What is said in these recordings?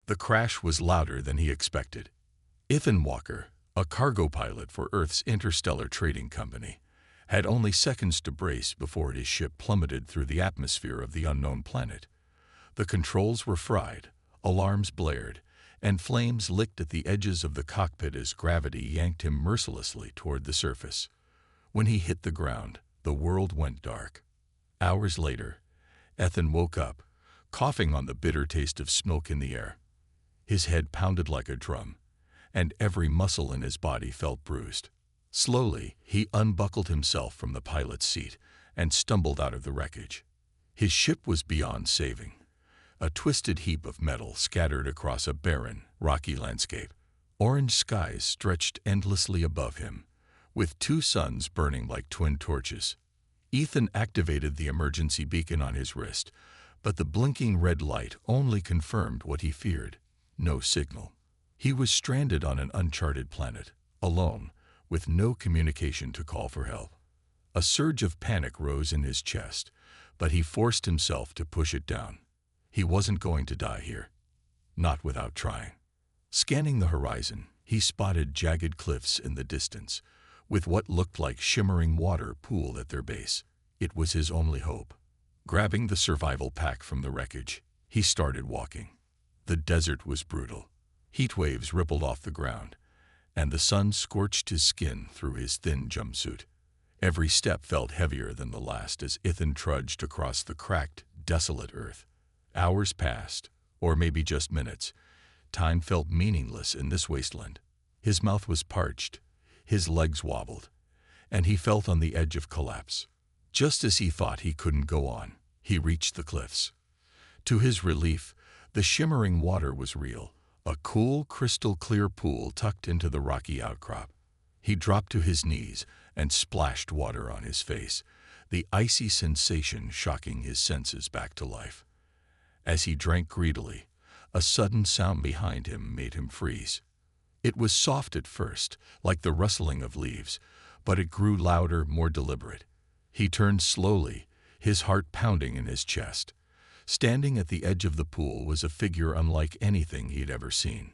The crash was louder than he expected. Ethan Walker, a cargo pilot for Earth's interstellar trading company, had only seconds to brace before his ship plummeted through the atmosphere of the unknown planet. The controls were fried, alarms blared, and flames licked at the edges of the cockpit as gravity yanked him mercilessly toward the surface. When he hit the ground, the world went dark. Hours later, Ethan woke up, coughing on the bitter taste of smoke in the air. His head pounded like a drum, and every muscle in his body felt bruised. Slowly, he unbuckled himself from the pilot's seat and stumbled out of the wreckage. His ship was beyond saving, a twisted heap of metal scattered across a barren, rocky landscape. Orange skies stretched endlessly above him, with two suns burning like twin torches. Ethan activated the emergency beacon on his wrist, but the blinking red light only confirmed what he feared: no signal. He was stranded on an uncharted planet, alone, with no communication to call for help. A surge of panic rose in his chest, but he forced himself to push it down. He wasn't going to die here. Not without trying. Scanning the horizon, he spotted jagged cliffs in the distance, with what looked like shimmering water pooled at their base. It was his only hope. Grabbing the survival pack from the wreckage, he started walking. The desert was brutal. Heat waves rippled off the ground, and the sun scorched his skin through his thin jumpsuit. Every step felt heavier than the last as Ethan trudged across the cracked, desolate earth. Hours passed, or maybe just minutes. Time felt meaningless in this wasteland. His mouth was parched, his legs wobbled, and he felt on the edge of collapse. Just as he thought he couldn't go on, he reached the cliffs. To his relief, the shimmering water was real, a cool, crystal-clear pool tucked into the rocky outcrop. He dropped to his knees and splashed water on his face, the icy sensation shocking his senses back to life. As he drank greedily, a sudden sound behind him made him freeze. It was soft at first, like the rustling of leaves, but it grew louder, more deliberate. He turned slowly, his heart pounding in his chest. Standing at the edge of the pool was a figure unlike anything he'd ever seen.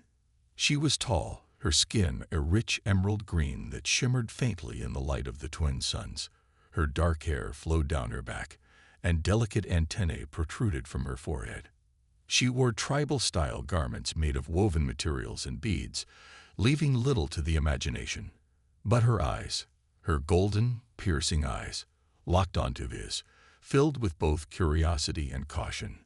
She was tall, her skin a rich emerald green that shimmered faintly in the light of the twin suns. Her dark hair flowed down her back, and delicate antennae protruded from her forehead. She wore tribal-style garments made of woven materials and beads, leaving little to the imagination. But her eyes, her golden, piercing eyes, locked onto his, filled with both curiosity and caution.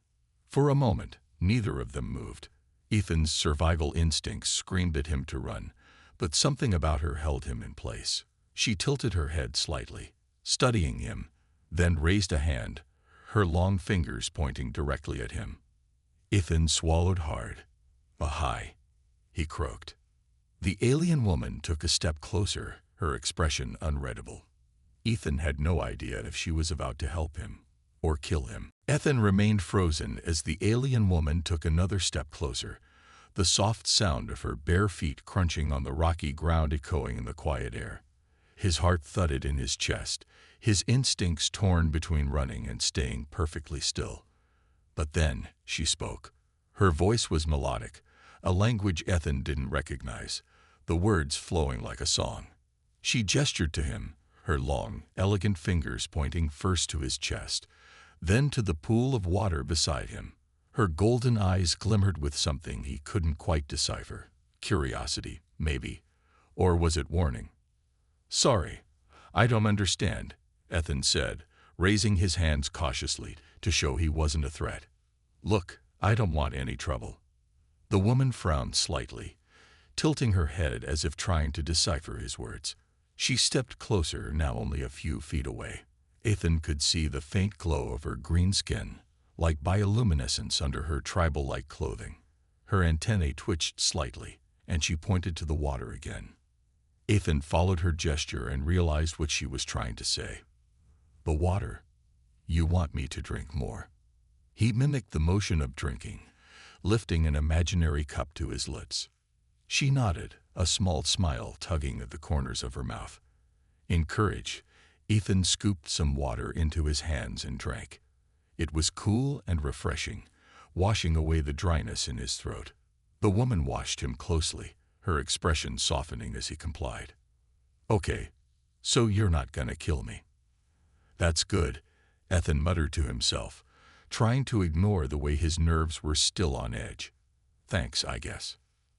For a moment, neither of them moved. Ethan's survival instincts screamed at him to run, but something about her held him in place. She tilted her head slightly, studying him, then raised a hand, her long fingers pointing directly at him. Ethan swallowed hard. "Ahai," he croaked. The alien woman took a step closer, her expression unreadable. Ethan had no idea if she was about to help him or kill him. Ethan remained frozen as the alien woman took another step closer, the soft sound of her bare feet crunching on the rocky ground echoing in the quiet air. His heart thudded in his chest, his instincts torn between running and staying perfectly still. But then she spoke. Her voice was melodic, a language Ethan didn't recognize, the words flowing like a song. She gestured to him, her long, elegant fingers pointing first to his chest, then to the pool of water beside him. Her golden eyes glimmered with something he couldn't quite decipher. Curiosity, maybe. Or was it warning? "Sorry, I don't understand," Ethan said, raising his hands cautiously to show he wasn't a threat. "Look, I don't want any trouble." The woman frowned slightly, tilting her head as if trying to decipher his words. She stepped closer, now only a few feet away. Ethan could see the faint glow of her green skin, like bioluminescence under her tribal-like clothing. Her antennae twitched slightly, and she pointed to the water again. Ethan followed her gesture and realized what she was trying to say. "The water. You want me to drink more." He mimicked the motion of drinking, lifting an imaginary cup to his lips. She nodded, a small smile tugging at the corners of her mouth. In courage, Ethan scooped some water into his hands and drank. It was cool and refreshing, washing away the dryness in his throat. The woman watched him closely, her expression softening as he complied. "Okay, so you're not gonna kill me." "That's good," Ethan muttered to himself, trying to ignore the way his nerves were still on edge. "Thanks, I guess."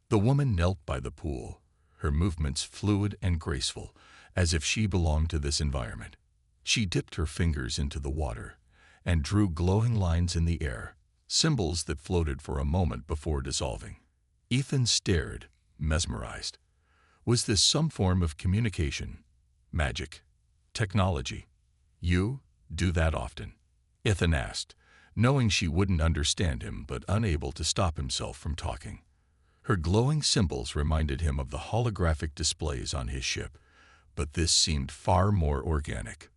The woman knelt by the pool, her movements fluid and graceful, as if she belonged to this environment. She dipped her fingers into the water and drew glowing lines in the air, symbols that floated for a moment before dissolving. Ethan stared, mesmerized. Was this some form of communication? Magic? Technology? "You do that often?" Ethan asked, knowing she wouldn't understand him but unable to stop himself from talking. Her glowing symbols reminded him of the holographic displays on his ship, but this seemed far more organic.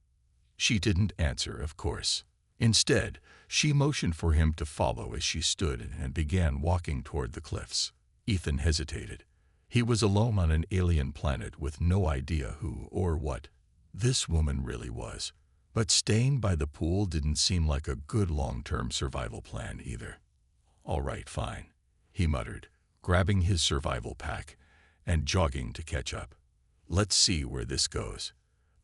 She didn't answer, of course. Instead, she motioned for him to follow as she stood and began walking toward the cliffs. Ethan hesitated. He was alone on an alien planet with no idea who or what this woman really was. But staying by the pool didn't seem like a good long-term survival plan either. "All right, fine," he muttered, grabbing his survival pack and jogging to catch up. "Let's see where this goes."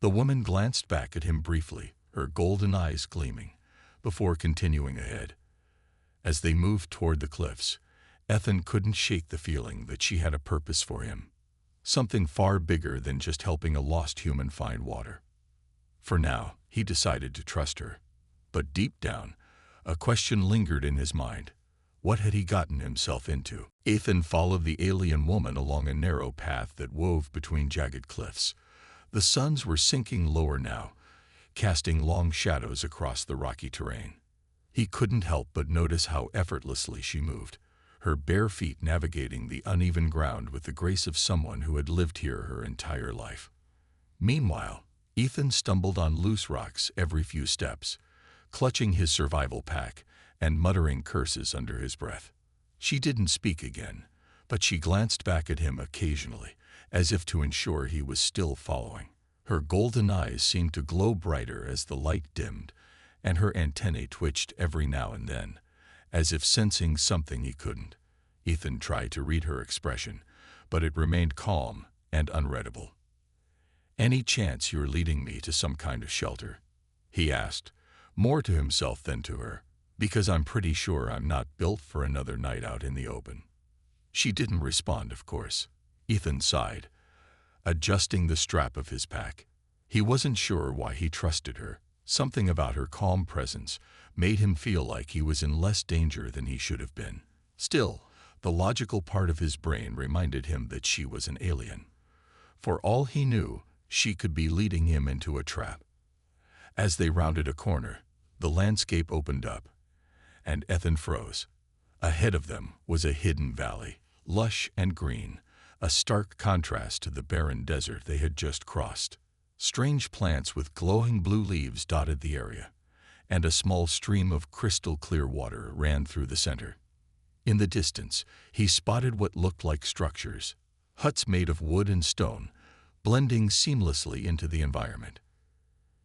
The woman glanced back at him briefly, her golden eyes gleaming, before continuing ahead. As they moved toward the cliffs, Ethan couldn't shake the feeling that she had a purpose for him, something far bigger than just helping a lost human find water. For now, he decided to trust her. But deep down, a question lingered in his mind. What had he gotten himself into? Ethan followed the alien woman along a narrow path that wove between jagged cliffs. The suns were sinking lower now, casting long shadows across the rocky terrain. He couldn't help but notice how effortlessly she moved, her bare feet navigating the uneven ground with the grace of someone who had lived here her entire life. Meanwhile, Ethan stumbled on loose rocks every few steps, clutching his survival pack and muttering curses under his breath. She didn't speak again, but she glanced back at him occasionally, as if to ensure he was still following. Her golden eyes seemed to glow brighter as the light dimmed, and her antennae twitched every now and then, as if sensing something he couldn't. Ethan tried to read her expression, but it remained calm and unreadable. "Any chance you're leading me to some kind of shelter?" he asked, more to himself than to her, "because I'm pretty sure I'm not built for another night out in the open." She didn't respond, of course. Ethan sighed, adjusting the strap of his pack. He wasn't sure why he trusted her. Something about her calm presence made him feel like he was in less danger than he should have been. Still, the logical part of his brain reminded him that she was an alien. For all he knew, she could be leading him into a trap. As they rounded a corner, the landscape opened up, and Ethan froze. Ahead of them was a hidden valley, lush and green, a stark contrast to the barren desert they had just crossed. Strange plants with glowing blue leaves dotted the area, and a small stream of crystal-clear water ran through the center. In the distance, he spotted what looked like structures, huts made of wood and stone, blending seamlessly into the environment.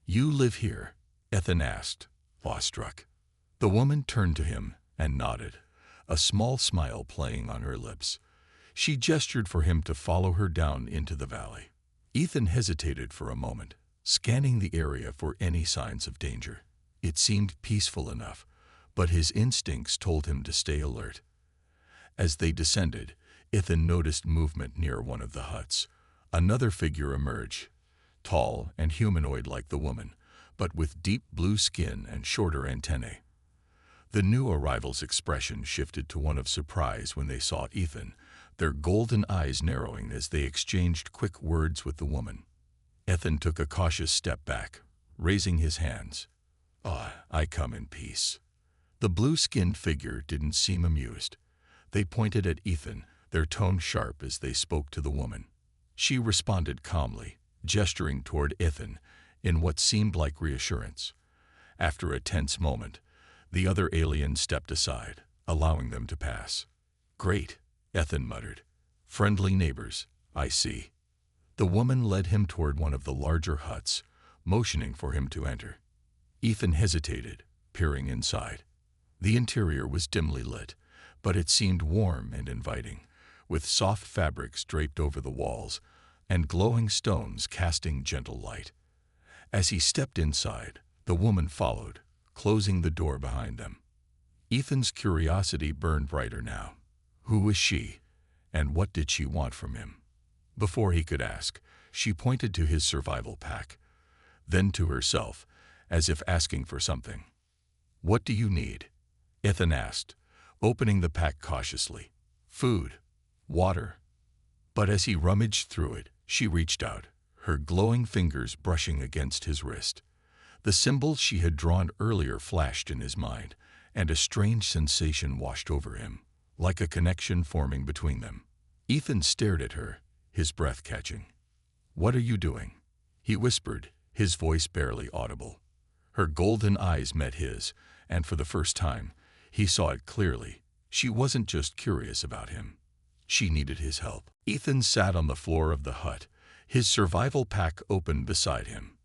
"You live here?" Ethan asked, awestruck. The woman turned to him and nodded, a small smile playing on her lips. She gestured for him to follow her down into the valley. Ethan hesitated for a moment, scanning the area for any signs of danger. It seemed peaceful enough, but his instincts told him to stay alert. As they descended, Ethan noticed movement near one of the huts. Another figure emerged, tall and humanoid like the woman, but with deep blue skin and shorter antennae. The new arrival's expression shifted to one of surprise when they saw Ethan, their golden eyes narrowing as they exchanged quick words with the woman. Ethan took a cautious step back, raising his hands. I come in peace." The blue-skinned figure didn't seem amused. They pointed at Ethan, their tone sharp as they spoke to the woman. She responded calmly, gesturing toward Ethan in what seemed like reassurance. After a tense moment, the other alien stepped aside, allowing them to pass. "Great," Ethan muttered. "Friendly neighbors, I see." The woman led him toward one of the larger huts, motioning for him to enter. Ethan hesitated, peering inside. The interior was dimly lit, but it seemed warm and inviting, with soft fabrics draped over the walls and glowing stones casting gentle light. As he stepped inside, the woman followed, closing the door behind them. Ethan's curiosity burned brighter now. Who was she, and what did she want from him? Before he could ask, she pointed to his survival pack, then to herself, as if asking for something. "What do you need?" Ethan asked, opening the pack cautiously. "Food, water." But as he rummaged through it, she reached out, her glowing fingers brushing against his wrist. The symbol she had drawn earlier flashed in his mind, and a strange sensation washed over him, like a connection forming between them. Ethan stared at her, his breath catching. "What are you doing?" he whispered, his voice barely audible. Her golden eyes met his, and for the first time, he saw it clearly. She wasn't just curious about him. She needed his help. Ethan sat on the floor of the hut, his survival pack open beside him.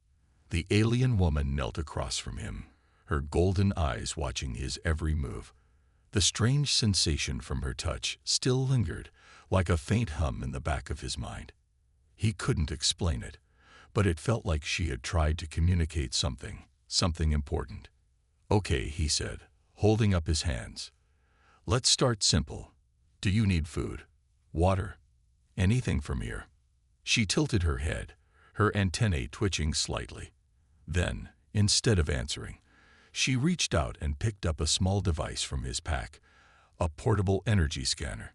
The alien woman knelt across from him, her golden eyes watching his every move. The strange sensation from her touch still lingered, like a faint hum in the back of his mind. He couldn't explain it, but it felt like she had tried to communicate something important. "Okay," he said, holding up his hands. "Let's start simple. Do you need food? Water? Anything from here?" She tilted her head, her antennae twitching slightly. Then, instead of answering, she reached out and picked up a small device from his pack, a portable energy scanner.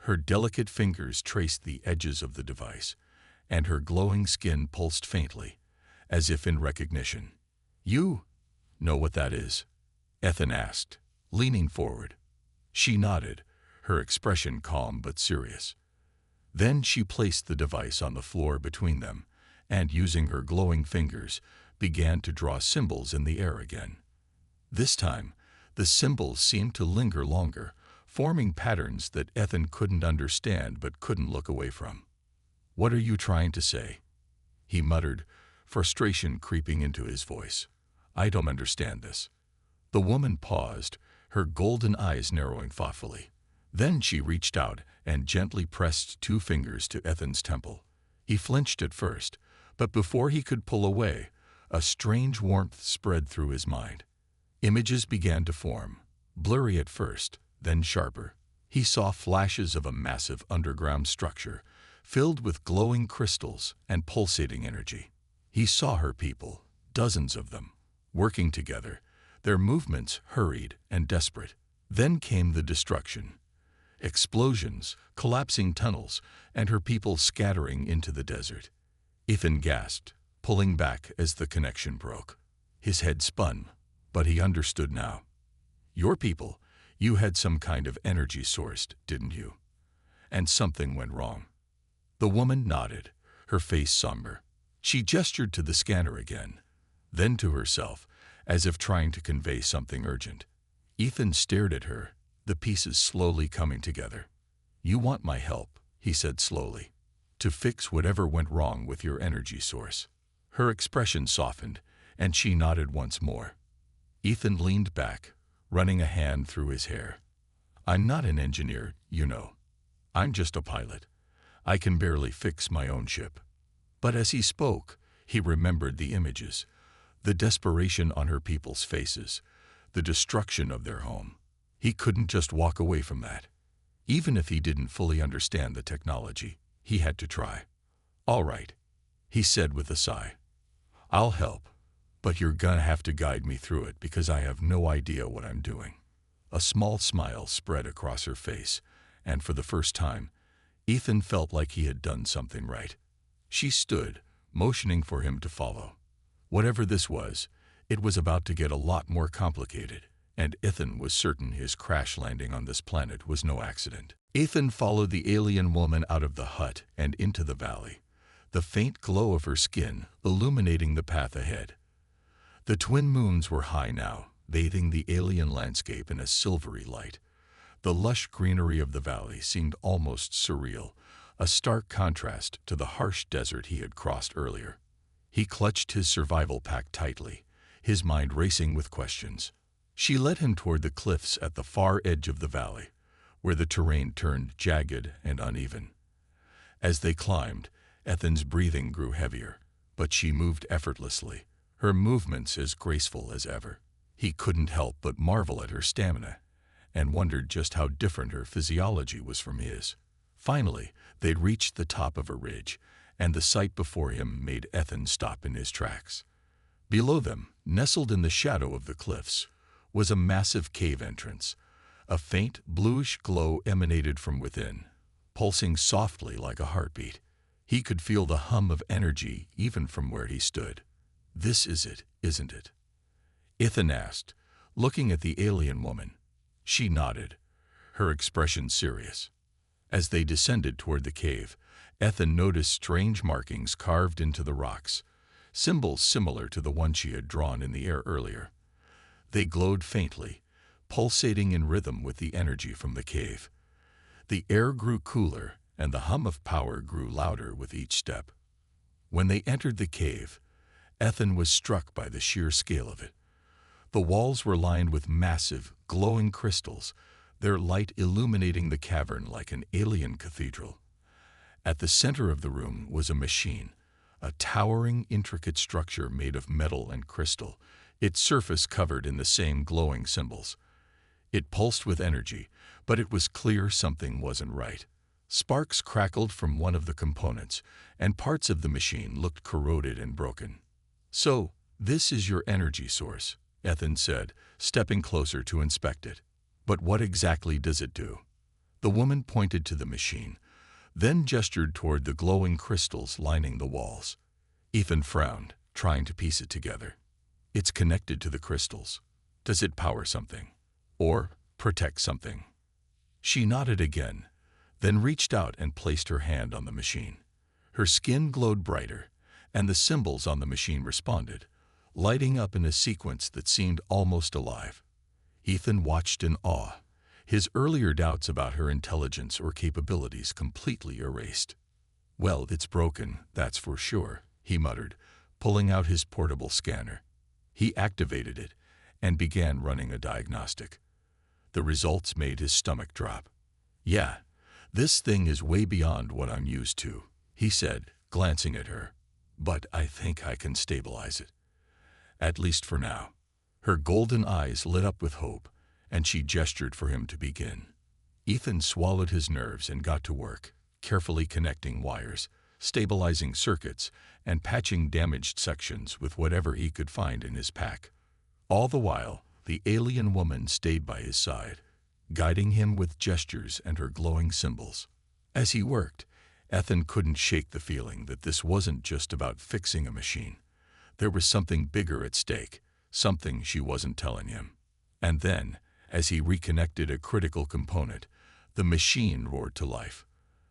Her delicate fingers traced the edges of the device, and her glowing skin pulsed faintly, as if in recognition. "You know what that is?" Ethan asked, leaning forward. She nodded, her expression calm but serious. Then she placed the device on the floor between them, and using her glowing fingers, began to draw symbols in the air again. This time, the symbols seemed to linger longer, forming patterns that Ethan couldn't understand but couldn't look away from. "What are you trying to say?" he muttered, frustration creeping into his voice. "I don't understand this." The woman paused, her golden eyes narrowing thoughtfully. Then she reached out and gently pressed 2 fingers to Ethan's temple. He flinched at first, but before he could pull away, a strange warmth spread through his mind. Images began to form, blurry at first, then sharper. He saw flashes of a massive underground structure, filled with glowing crystals and pulsating energy. He saw her people, dozens of them, working together, their movements hurried and desperate. Then came the destruction. Explosions, collapsing tunnels, and her people scattering into the desert. Ethan gasped, pulling back as the connection broke. His head spun, but he understood now. "Your people, you had some kind of energy source, didn't you? And something went wrong." The woman nodded, her face somber. She gestured to the scanner again, then to herself, as if trying to convey something urgent. Ethan stared at her, the pieces slowly coming together. "You want my help," he said slowly, "to fix whatever went wrong with your energy source." Her expression softened, and she nodded once more. Ethan leaned back, running a hand through his hair. "I'm not an engineer, you know. I'm just a pilot. I can barely fix my own ship." But as he spoke, he remembered the images, the desperation on her people's faces, the destruction of their home. He couldn't just walk away from that. Even if he didn't fully understand the technology, he had to try. "All right," he said with a sigh. "I'll help, but you're gonna have to guide me through it because I have no idea what I'm doing." A small smile spread across her face, and for the first time, Ethan felt like he had done something right. She stood, motioning for him to follow. Whatever this was, it was about to get a lot more complicated, and Ethan was certain his crash landing on this planet was no accident. Ethan followed the alien woman out of the hut and into the valley, the faint glow of her skin illuminating the path ahead. The twin moons were high now, bathing the alien landscape in a silvery light. The lush greenery of the valley seemed almost surreal, a stark contrast to the harsh desert he had crossed earlier. He clutched his survival pack tightly, his mind racing with questions. She led him toward the cliffs at the far edge of the valley, where the terrain turned jagged and uneven. As they climbed, Ethan's breathing grew heavier, but she moved effortlessly, her movements as graceful as ever. He couldn't help but marvel at her stamina, and wondered just how different her physiology was from his. Finally, they'd reached the top of a ridge, and the sight before him made Ethan stop in his tracks. Below them, nestled in the shadow of the cliffs, was a massive cave entrance. A faint, bluish glow emanated from within, pulsing softly like a heartbeat. He could feel the hum of energy even from where he stood. "This is it, isn't it?" Ethan asked, looking at the alien woman. She nodded, her expression serious. As they descended toward the cave, Ethan noticed strange markings carved into the rocks, symbols similar to the one she had drawn in the air earlier. They glowed faintly, pulsating in rhythm with the energy from the cave. The air grew cooler, and the hum of power grew louder with each step. When they entered the cave, Ethan was struck by the sheer scale of it. The walls were lined with massive, glowing crystals, their light illuminating the cavern like an alien cathedral. At the center of the room was a machine, a towering, intricate structure made of metal and crystal, its surface covered in the same glowing symbols. It pulsed with energy, but it was clear something wasn't right. Sparks crackled from one of the components, and parts of the machine looked corroded and broken. "So, this is your energy source," Ethan said, stepping closer to inspect it. "But what exactly does it do?" The woman pointed to the machine, then gestured toward the glowing crystals lining the walls. Ethan frowned, trying to piece it together. "It's connected to the crystals. Does it power something? Or protect something?" She nodded again, then reached out and placed her hand on the machine. Her skin glowed brighter, and the symbols on the machine responded, lighting up in a sequence that seemed almost alive. Ethan watched in awe, his earlier doubts about her intelligence or capabilities completely erased. "Well, it's broken, that's for sure," he muttered, pulling out his portable scanner. He activated it and began running a diagnostic. The results made his stomach drop. "Yeah, this thing is way beyond what I'm used to," he said, glancing at her. "But I think I can stabilize it. At least for now." Her golden eyes lit up with hope, and she gestured for him to begin. Ethan swallowed his nerves and got to work, carefully connecting wires, stabilizing circuits, and patching damaged sections with whatever he could find in his pack. All the while, the alien woman stayed by his side, guiding him with gestures and her glowing symbols. As he worked, Ethan couldn't shake the feeling that this wasn't just about fixing a machine. There was something bigger at stake, something she wasn't telling him. And then, as he reconnected a critical component, the machine roared to life.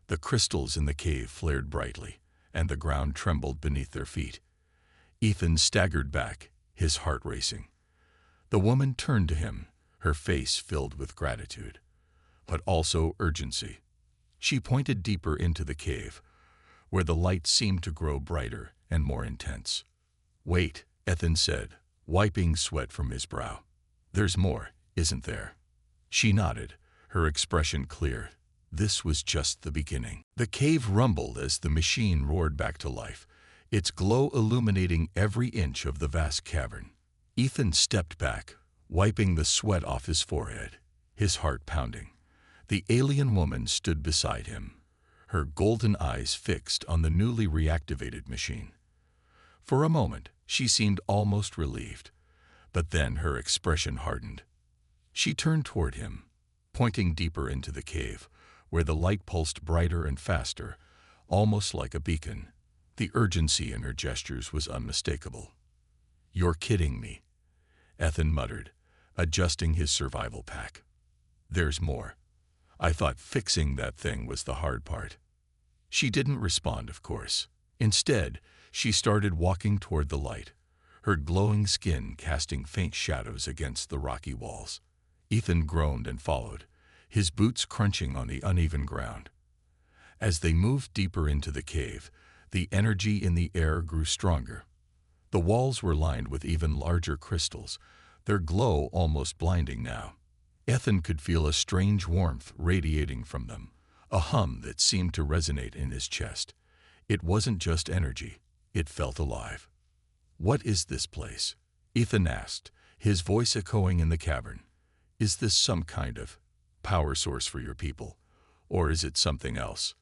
The crystals in the cave flared brightly, and the ground trembled beneath their feet. Ethan staggered back, his heart racing. The woman turned to him, her face filled with gratitude, but also urgency. She pointed deeper into the cave, where the light seemed to grow brighter and more intense. "Wait," Ethan said, wiping sweat from his brow. "There's more, isn't there?" She nodded, her expression clear. This was just the beginning. The cave rumbled as the machine roared back to life, its glow illuminating every inch of the vast cavern. Ethan stepped back, wiping the sweat off his forehead, his heart pounding. The alien woman stood beside him, her golden eyes fixed on the newly reactivated machine. For a moment, she seemed almost relieved, but then her expression hardened. She turned toward him, pointing deeper into the cave, where the light pulsed brighter and faster, almost like a beacon. The urgency in her gestures was unmistakable. "You're kidding me," Ethan muttered, adjusting his survival pack. "There's more. I thought fixing that thing was the hard part." She didn't respond, of course. Instead, she started walking toward the light, her glowing skin casting faint shadows against the rocky walls. Ethan groaned and followed, his boots crunching on the uneven ground. As they moved deeper into the cave, the energy in the air grew stronger. The walls were lined with even larger crystals, their glow almost blinding now. Ethan could feel a strange warmth radiating from them, a hum that seemed to resonate in his chest. It wasn't just energy, it felt alive. "What is this place?" Ethan asked, his voice echoing in the cavern. "Is this some kind of power source for your people, or is it something else?"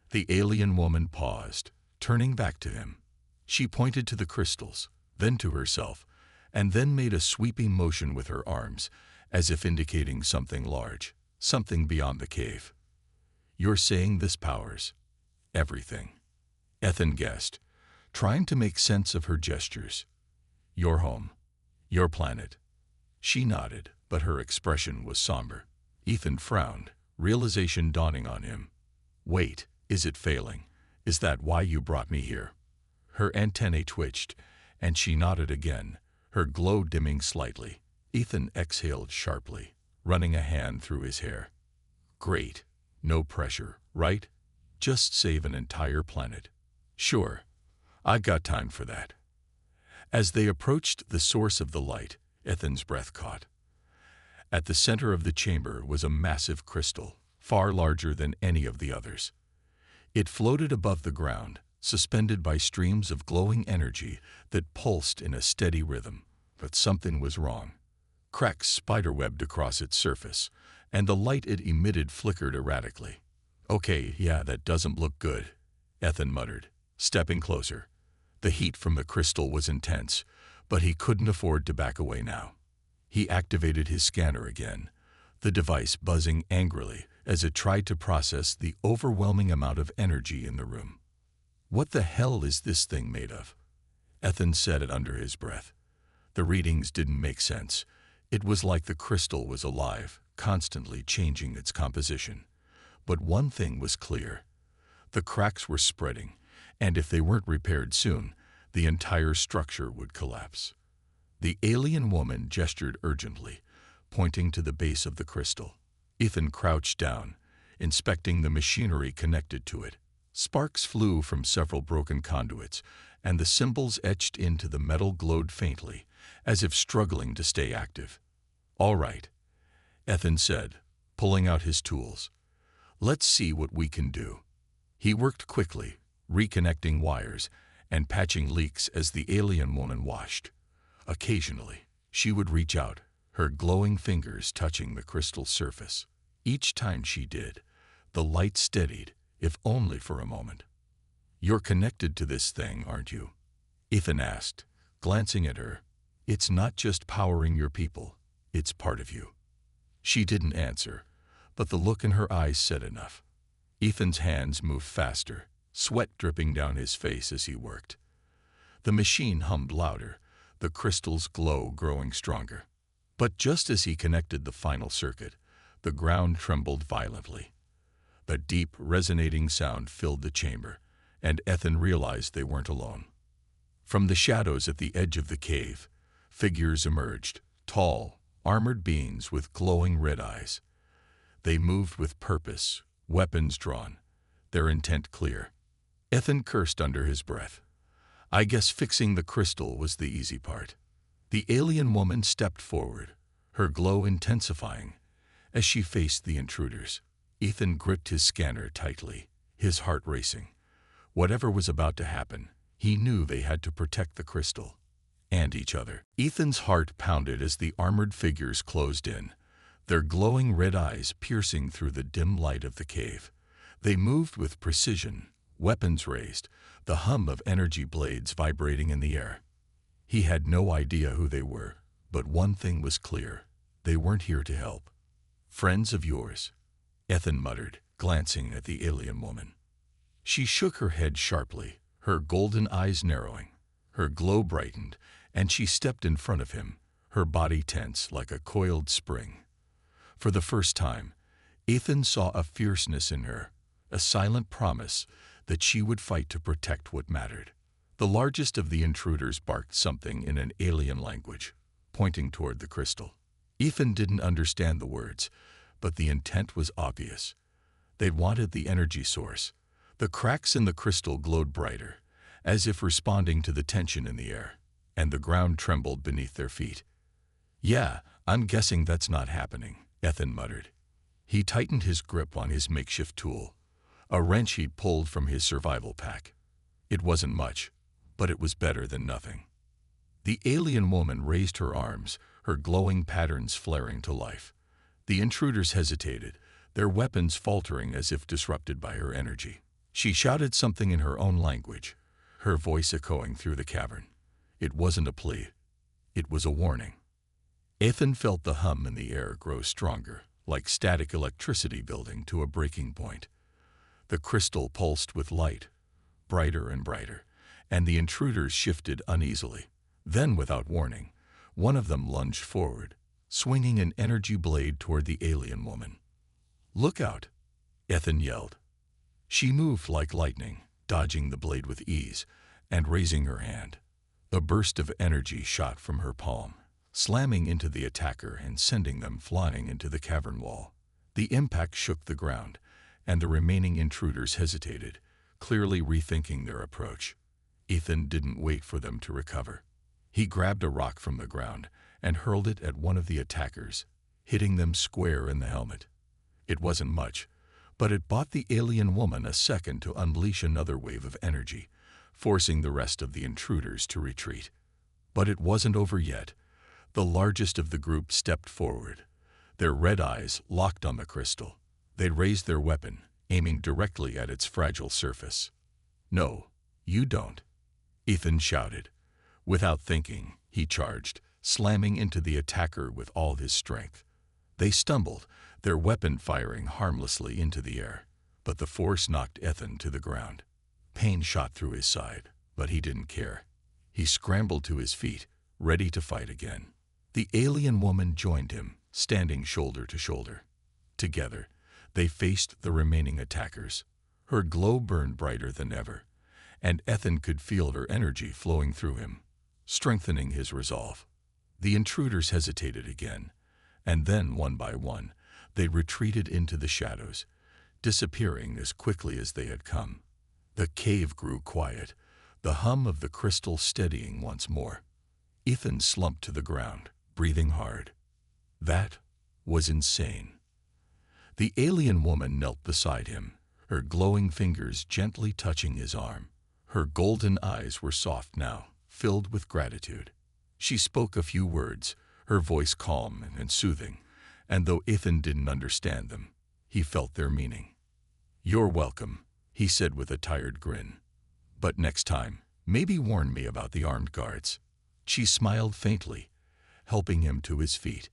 The alien woman paused, turning back to him. She pointed to the crystals, then to herself, and then made a sweeping motion with her arms, as if indicating something large, something beyond the cave. "You're saying this powers everything," Ethan guessed, trying to make sense of her gestures. "Your home, your planet." She nodded, but her expression was somber. Ethan frowned, realization dawning on him. "Wait, is it failing? Is that why you brought me here?" Her antennae twitched, and she nodded again, her glow dimming slightly. Ethan exhaled sharply, running a hand through his hair. "Great. No pressure, right? Just save an entire planet." "Sure. I got time for that." As they approached the source of the light, Ethan's breath caught. At the center of the chamber was a massive crystal, far larger than any of the others. It floated above the ground, suspended by streams of glowing energy that pulsed in a steady rhythm. But something was wrong. Cracks spiderwebbed across its surface, and the light it emitted flickered erratically. "Okay, yeah, that doesn't look good," Ethan muttered, stepping closer. The heat from the crystal was intense, but he couldn't afford to back away now. He activated his scanner again, the device buzzing angrily as it tried to process the overwhelming amount of energy in the room. "What the hell is this thing made of?" Ethan said it under his breath. The readings didn't make sense. It was like the crystal was alive, constantly changing its composition. But one thing was clear. The cracks were spreading, and if they weren't repaired soon, the entire structure would collapse. The alien woman gestured urgently, pointing to the base of the crystal. Ethan crouched down, inspecting the machinery connected to it. Sparks flew from several broken conduits, and the symbols etched into the metal glowed faintly, as if struggling to stay active. "All right," Ethan said, pulling out his tools. "Let's see what we can do." He worked quickly, reconnecting wires and patching leaks as the alien woman washed. Occasionally, she would reach out, her glowing fingers touching the crystal surface. Each time she did, the light steadied, if only for a moment. "You're connected to this thing, aren't you?" Ethan asked, glancing at her. "It's not just powering your people, it's part of you." She didn't answer, but the look in her eyes said enough. Ethan's hands moved faster, sweat dripping down his face as he worked. The machine hummed louder, the crystal's glow growing stronger. But just as he connected the final circuit, the ground trembled violently. A deep, resonating sound filled the chamber, and Ethan realized they weren't alone. From the shadows at the edge of the cave, figures emerged, tall, armored beings with glowing red eyes. They moved with purpose, weapons drawn, their intent clear. Ethan cursed under his breath. I guess fixing the crystal was the easy part. The alien woman stepped forward, her glow intensifying. As she faced the intruders, Ethan gripped his scanner tightly, his heart racing. Whatever was about to happen, he knew they had to protect the crystal and each other. Ethan's heart pounded as the armored figures closed in, their glowing red eyes piercing through the dim light of the cave. They moved with precision, weapons raised, the hum of energy blades vibrating in the air. He had no idea who they were, but one thing was clear. They weren't here to help. "Friends of yours," Ethan muttered, glancing at the alien woman. She shook her head sharply, her golden eyes narrowing. Her glow brightened, and she stepped in front of him, her body tense like a coiled spring. For the first time, Ethan saw a fierceness in her, a silent promise that she would fight to protect what mattered. The largest of the intruders barked something in an alien language, pointing toward the crystal. Ethan didn't understand the words, but the intent was obvious. They wanted the energy source. The cracks in the crystal glowed brighter, as if responding to the tension in the air, and the ground trembled beneath their feet. "Yeah, I'm guessing that's not happening," Ethan muttered. He tightened his grip on his makeshift tool, a wrench he'd pulled from his survival pack. It wasn't much, but it was better than nothing. The alien woman raised her arms, her glowing patterns flaring to life. The intruders hesitated, their weapons faltering as if disrupted by her energy. She shouted something in her own language, her voice echoing through the cavern. It wasn't a plea. It was a warning. Ethan felt the hum in the air grow stronger, like static electricity building to a breaking point. The crystal pulsed with light, brighter and brighter, and the intruders shifted uneasily. Then, without warning, one of them lunged forward, swinging an energy blade toward the alien woman. "Look out!" Ethan yelled. She moved like lightning, dodging the blade with ease, and raising her hand. A burst of energy shot from her palm, slamming into the attacker and sending them flying into the cavern wall. The impact shook the ground, and the remaining intruders hesitated, clearly rethinking their approach. Ethan didn't wait for them to recover. He grabbed a rock from the ground and hurled it at one of the attackers, hitting them square in the helmet. It wasn't much, but it bought the alien woman a second to unleash another wave of energy, forcing the rest of the intruders to retreat. But it wasn't over yet. The largest of the group stepped forward, their red eyes locked on the crystal. They raised their weapon, aiming directly at its fragile surface. "No, you don't," Ethan shouted. Without thinking, he charged, slamming into the attacker with all his strength. They stumbled, their weapon firing harmlessly into the air, but the force knocked Ethan to the ground. Pain shot through his side, but he didn't care. He scrambled to his feet, ready to fight again. The alien woman joined him, standing shoulder to shoulder. Together, they faced the remaining attackers. Her glow burned brighter than ever, and Ethan could feel her energy flowing through him, strengthening his resolve. The intruders hesitated again, and then, one by one, they retreated into the shadows, disappearing as quickly as they had come. The cave grew quiet, the hum of the crystal steadying once more. Ethan slumped to the ground, breathing hard. That was insane. The alien woman knelt beside him, her glowing fingers gently touching his arm. Her golden eyes were soft now, filled with gratitude. She spoke a few words, her voice calm and soothing, and though Ethan didn't understand them, he felt their meaning. "You're welcome," he said with a tired grin. "But next time, maybe warn me about the armed guards." She smiled faintly, helping him to his feet.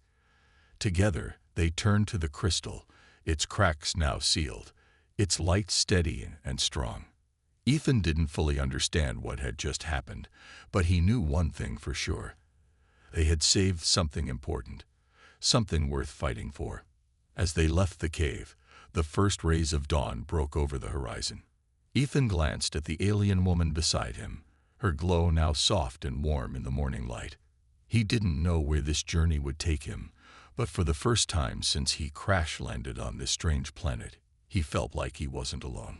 Together, they turned to the crystal, its cracks now sealed, its light steady and strong. Ethan didn't fully understand what had just happened, but he knew one thing for sure. They had saved something important, something worth fighting for. As they left the cave, the first rays of dawn broke over the horizon. Ethan glanced at the alien woman beside him, her glow now soft and warm in the morning light. He didn't know where this journey would take him, but for the first time since he crash-landed on this strange planet, he felt like he wasn't alone.